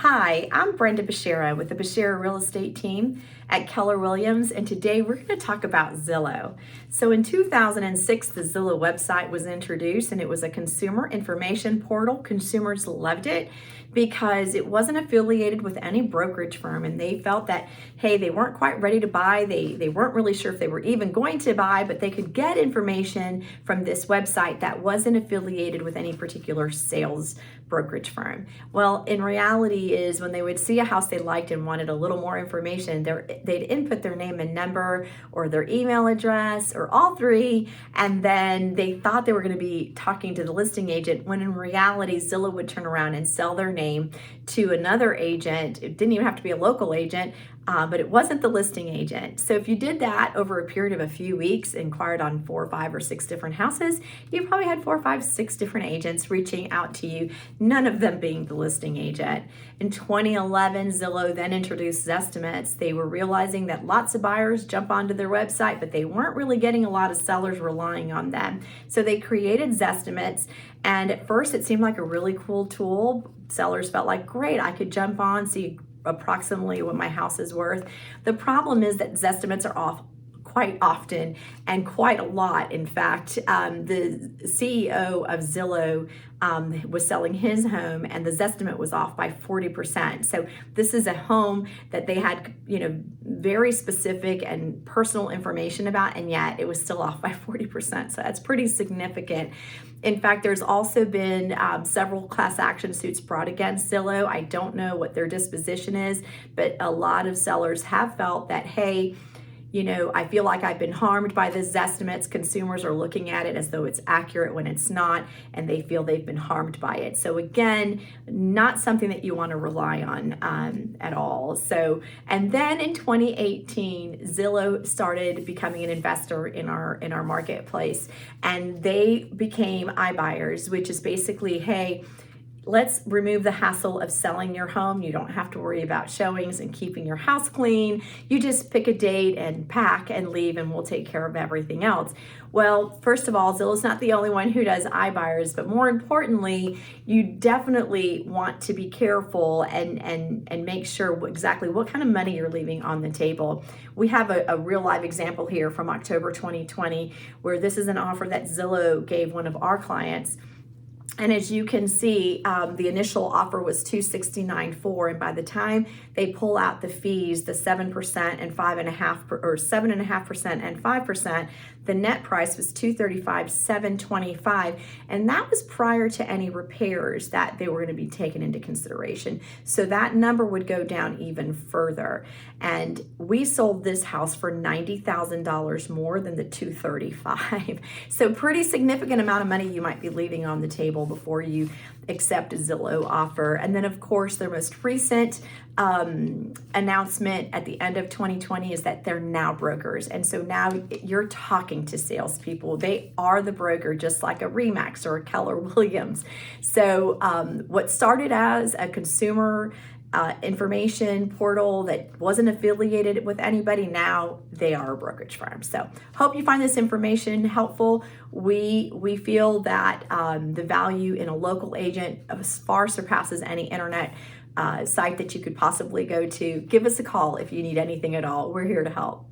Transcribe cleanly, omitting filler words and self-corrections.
Hi, I'm Brenda Bashira with the Bashira Real Estate Team at Keller Williams, and today we're going to talk about Zillow. So in 2006, the Zillow website was introduced, and it was a consumer information portal. Consumers loved it because it wasn't affiliated with any brokerage firm, and they felt that, hey, they weren't quite ready to buy. They weren't really sure if they were even going to buy, but they could get information from this website that wasn't affiliated with any particular sales brokerage firm. Well, in reality is when they would see a house they liked and wanted a little more information, they'd input their name and number or their email address or all three, and then they thought they were going to be talking to the listing agent, when in reality Zillow would turn around and sell their name to another agent. It didn't even have to be a local agent, but it wasn't the listing agent. So if you did that over a period of a few weeks, inquired on 4, 5, or 6 different houses, you probably had 4, 5, 6 different agents reaching out to you, none of them being the listing agent. In 2011, Zillow then introduced Zestimates. They were realizing that lots of buyers jump onto their website, but they weren't really getting a lot of sellers relying on them. So they created Zestimates, and at first it seemed like a really cool tool. Sellers felt like, great, I could jump on, see approximately what my house is worth. The problem is that Zestimates are off quite often and quite a lot. In fact, the CEO of Zillow was selling his home, and the Zestimate was off by 40%. So this is a home that they had, very specific and personal information about, and yet it was still off by 40%. So that's pretty significant. In fact, there's also been several class action suits brought against Zillow. I don't know what their disposition is, but a lot of sellers have felt that, hey, I feel like I've been harmed by the Zestimates. Consumers are looking at it as though it's accurate when it's not, and they feel they've been harmed by it. So again, not something that you want to rely on at all. So, and then in 2018, Zillow started becoming an investor in our marketplace, and they became iBuyers, which is basically, hey, let's remove the hassle of selling your home. You don't have to worry about showings and keeping your house clean. You just pick a date and pack and leave, and we'll take care of everything else. Well, first of all, Zillow's not the only one who does iBuyers, but more importantly, you definitely want to be careful and make sure exactly what kind of money you're leaving on the table. We have a real live example here from October 2020, where this is an offer that Zillow gave one of our clients. And as you can see, the initial offer was $269,400, and by the time they pull out the fees, the 7% and 5.5%, or 7.5% and 5%, the net price was $235,725, and that was prior to any repairs that they were going to be taken into consideration. So that number would go down even further. And we sold this house for $90,000 more than the $235,000. So pretty significant amount of money you might be leaving on the table before you accept a Zillow offer. And then of course their most recent announcement at the end of 2020 is that they're now brokers. And so now you're talking to salespeople. They are the broker, just like a Remax or a Keller Williams. So what started as a consumer information portal that wasn't affiliated with anybody, now they are a brokerage firm. So hope you find this information helpful. We feel that the value in a local agent far surpasses any internet site that you could possibly go to. Give us a call if you need anything at all. We're here to help.